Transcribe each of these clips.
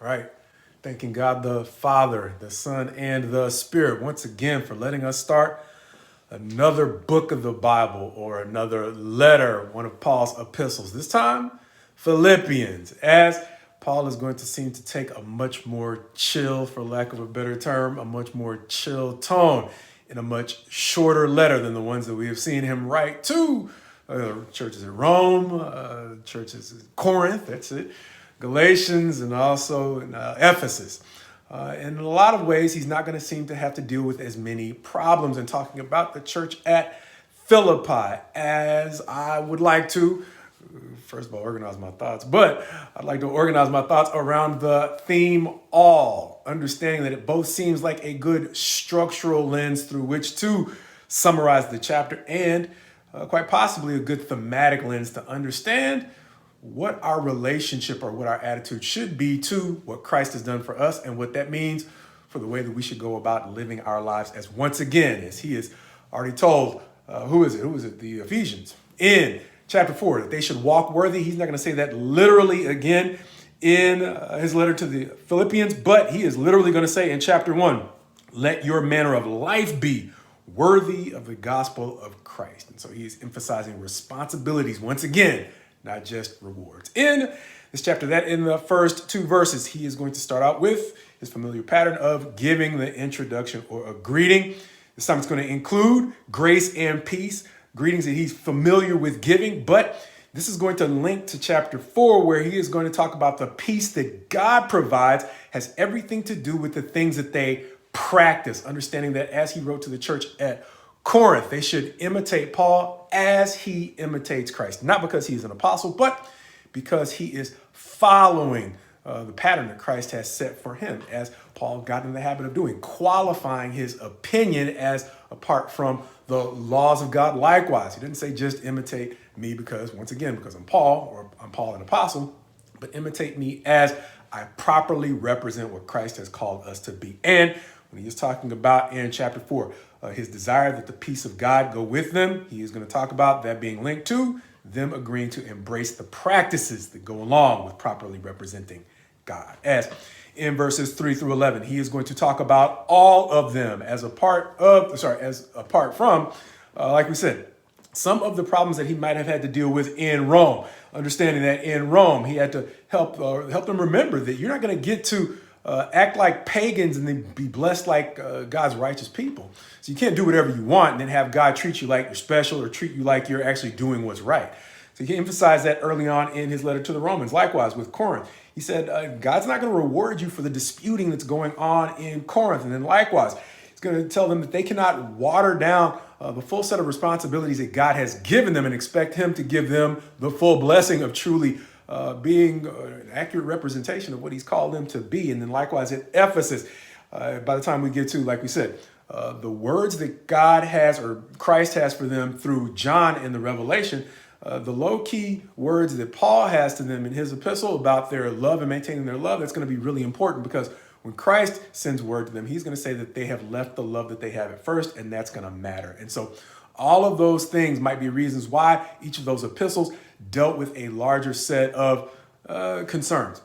All right. Thanking God the Father, the Son, and the Spirit once again for letting us start another book of the Bible or another letter, one of Paul's epistles. This time, Philippians, as Paul is going to seem to take a much more chill, for lack of a better term, a much more chill tone in a much shorter letter than the ones that we have seen him write to churches in Rome, churches in Corinth, that's it, Galatians, and also in Ephesus. In a lot of ways, he's not going to seem to have to deal with as many problems in talking about the church at Philippi as I would like to. First of all, organize my thoughts, but I'd like to organize my thoughts around the theme all, understanding that it both seems like a good structural lens through which to summarize the chapter and quite possibly a good thematic lens to understand what our relationship or what our attitude should be to what Christ has done for us and what that means for the way that we should go about living our lives as once again, as he has already told, who is it? The Ephesians in chapter 4, that they should walk worthy. He's not going to say that literally again in his letter to the Philippians, but he is literally going to say in chapter 1, let your manner of life be worthy of the gospel of Christ. And so he's emphasizing responsibilities once again, not just rewards. In this chapter, that in the first two verses, he is going to start out with his familiar pattern of giving the introduction or a greeting. This time it's going to include grace and peace, greetings that he's familiar with giving, but this is going to link to chapter 4, where he is going to talk about the peace that God provides has everything to do with the things that they practice, understanding that as he wrote to the church at Corinth, they should imitate Paul as he imitates Christ, not because he's an apostle, but because he is following the pattern that Christ has set for him, as Paul got in the habit of doing, qualifying his opinion as apart from the laws of God. Likewise, he didn't say just imitate me because, once again, because I'm Paul, or I'm Paul an apostle, but imitate me as I properly represent what Christ has called us to be. And when he is talking about in chapter 4, his desire that the peace of God go with them, he is going to talk about that being linked to them agreeing to embrace the practices that go along with properly representing God. As in verses 3 through 11, he is going to talk about all of them as apart from, like we said, some of the problems that he might have had to deal with in Rome, understanding that in Rome, he had to help them remember that you're not going to get to act like pagans and then be blessed like God's righteous people. So you can't do whatever you want and then have God treat you like you're special or treat you like you're actually doing what's right. So he emphasized that early on in his letter to the Romans. Likewise, with Corinth, he said, God's not going to reward you for the disputing that's going on in Corinth. And then likewise, he's going to tell them that they cannot water down the full set of responsibilities that God has given them and expect him to give them the full blessing of truly being an accurate representation of what he's called them to be. And then likewise at Ephesus, by the time we get to, like we said, the words that God has or Christ has for them through John in the Revelation, the low-key words that Paul has to them in his epistle about their love and maintaining their love, that's going to be really important, because when Christ sends word to them, he's going to say that they have left the love that they had at first, and that's going to matter. And so all of those things might be reasons why each of those epistles dealt with a larger set of concerns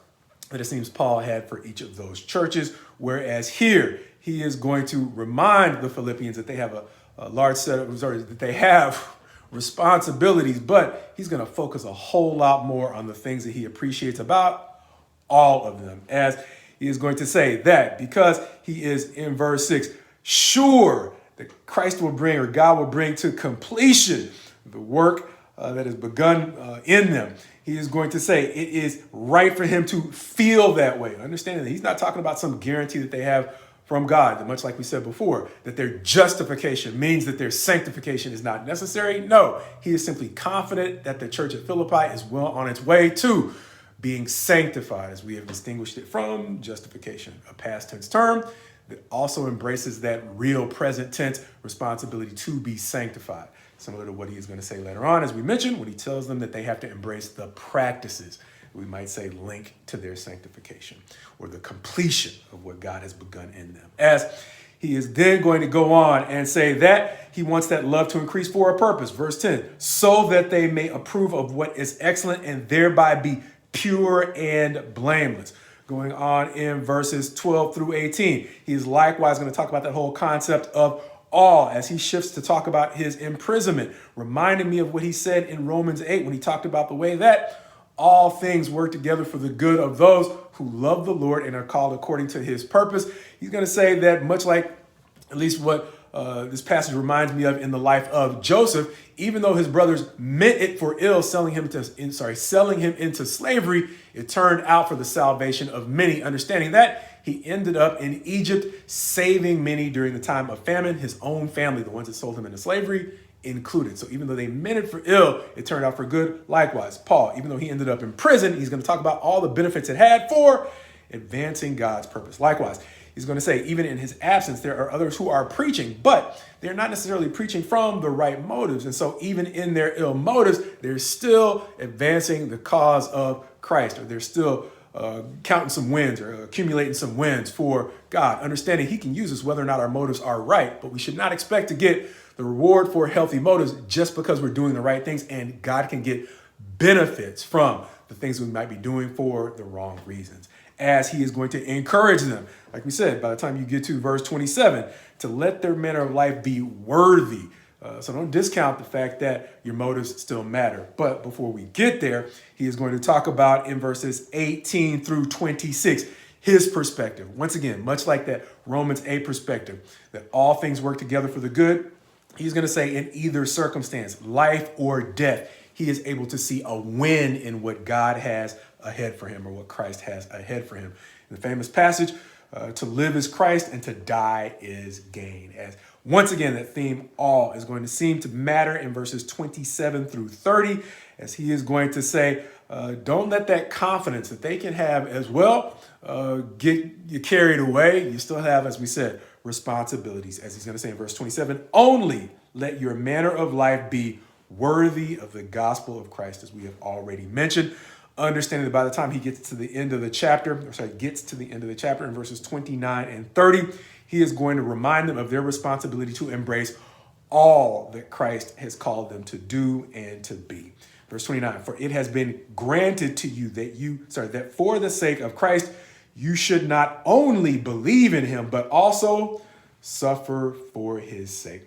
that it seems Paul had for each of those churches, whereas here he is going to remind the Philippians that they have a large set of, that they have responsibilities, but he's going to focus a whole lot more on the things that he appreciates about all of them, as he is going to say that because he is in verse 6, sure that Christ will bring, or God will bring to completion the work that is begun in them. He is going to say it is right for him to feel that way. Understanding that he's not talking about some guarantee that they have from God, that much like we said before, that their justification means that their sanctification is not necessary. No, he is simply confident that the church at Philippi is well on its way to being sanctified, as we have distinguished it from justification, a past tense term that also embraces that real present tense responsibility to be sanctified. Similar to what he is going to say later on, as we mentioned, when he tells them that they have to embrace the practices, we might say link to their sanctification or the completion of what God has begun in them. As he is then going to go on and say that he wants that love to increase for a purpose. Verse 10, so that they may approve of what is excellent and thereby be pure and blameless. going on in verses 12 through 18. He is likewise going to talk about that whole concept of all as he shifts to talk about his imprisonment, reminding me of what he said in Romans 8 when he talked about the way that all things work together for the good of those who love the Lord and are called according to his purpose. He's going to say that much like at least what this passage reminds me of in the life of Joseph, even though his brothers meant it for ill, selling him into slavery, it turned out for the salvation of many, understanding that he ended up in Egypt, saving many during the time of famine, his own family, the ones that sold him into slavery, included. So even though they meant it for ill, it turned out for good. Likewise, Paul, even though he ended up in prison, he's going to talk about all the benefits it had for advancing God's purpose. Likewise, he's going to say, even in his absence, there are others who are preaching, but they're not necessarily preaching from the right motives. And so even in their ill motives, they're still advancing the cause of Christ, or they're still counting some wins or accumulating some wins for God, understanding he can use us whether or not our motives are right, but we should not expect to get the reward for healthy motives just because we're doing the right things, and God can get benefits from the things we might be doing for the wrong reasons, as he is going to encourage them, like we said, by the time you get to verse 27, to let their manner of life be worthy. So don't discount the fact that your motives still matter. But before we get there, he is going to talk about in verses 18 through 26, his perspective. Once again, much like that Romans 8 perspective, that all things work together for the good. He's going to say in either circumstance, life or death, he is able to see a win in what God has ahead for him, or what Christ has ahead for him. In the famous passage, to live is Christ and to die is gain. As once again, that theme all is going to seem to matter in verses 27 through 30, as he is going to say, don't let that confidence that they can have as well get you carried away. You still have, as we said, responsibilities. As he's going to say in verse 27, only let your manner of life be worthy of the gospel of Christ, as we have already mentioned. Understanding that by the time he gets to the end of the chapter, in verses 29 and 30, he is going to remind them of their responsibility to embrace all that Christ has called them to do and to be. Verse 29, for it has been granted to you that for the sake of Christ, you should not only believe in him, but also suffer for his sake.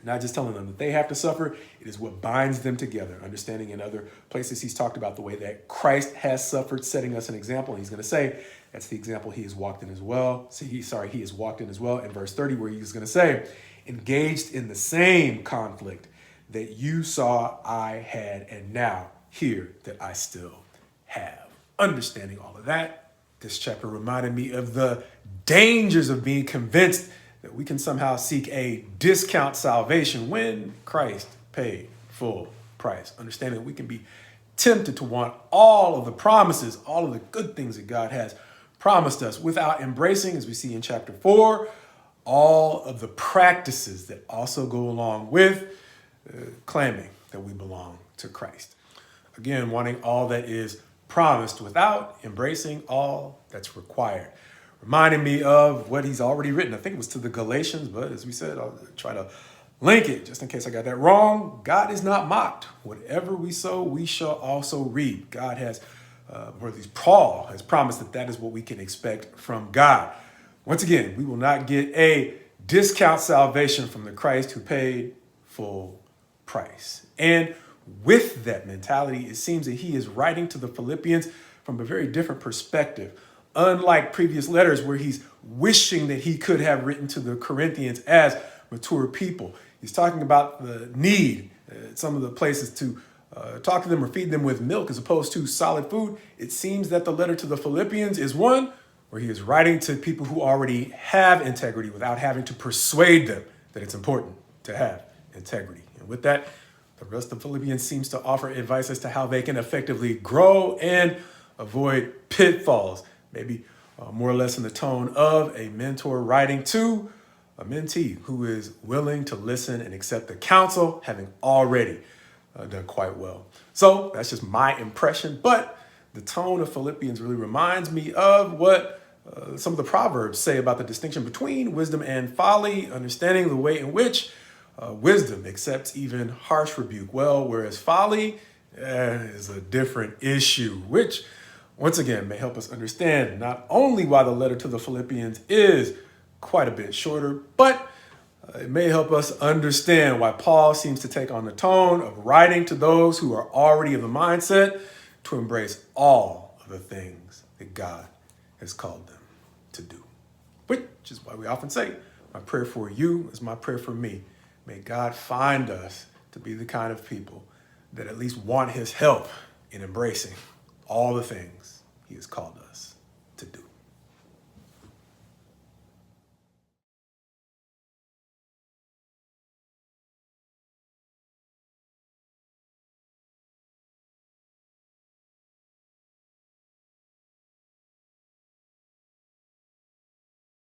Not just telling them that they have to suffer, it is what binds them together. Understanding in other places he's talked about the way that Christ has suffered, setting us an example. And he's going to say that's the example he has walked in as well. He has walked in as well in verse 30, where he's going to say, engaged in the same conflict that you saw I had, and now hear that I still have. Understanding all of that, this chapter reminded me of the dangers of being convinced that we can somehow seek a discount salvation when Christ paid full price. Understanding that we can be tempted to want all of the promises, all of the good things that God has promised us, without embracing, as we see in chapter 4, all of the practices that also go along with claiming that we belong to Christ. Again, wanting all that is promised without embracing all that's required. Reminding me of what he's already written. I think it was to the Galatians, but as we said, I'll try to link it just in case I got that wrong. God is not mocked. Whatever we sow, we shall also reap. God has, or at least Paul has promised that is what we can expect from God. Once again, we will not get a discount salvation from the Christ who paid full price. And with that mentality, it seems that he is writing to the Philippians from a very different perspective. Unlike previous letters where he's wishing that he could have written to the Corinthians as mature people. He's talking about the need, some of the places to talk to them or feed them with milk as opposed to solid food. It seems that the letter to the Philippians is one where he is writing to people who already have integrity without having to persuade them that it's important to have integrity. And with that, the rest of Philippians seems to offer advice as to how they can effectively grow and avoid pitfalls. Maybe more or less in the tone of a mentor writing to a mentee who is willing to listen and accept the counsel, having already done quite well. So that's just my impression, but the tone of Philippians really reminds me of what some of the Proverbs say about the distinction between wisdom and folly, understanding the way in which wisdom accepts even harsh rebuke well, whereas folly is a different issue, which once again, may help us understand not only why the letter to the Philippians is quite a bit shorter, but it may help us understand why Paul seems to take on the tone of writing to those who are already in the mindset to embrace all of the things that God has called them to do. Which is why we often say, my prayer for you is my prayer for me. May God find us to be the kind of people that at least want his help in embracing all the things he has called us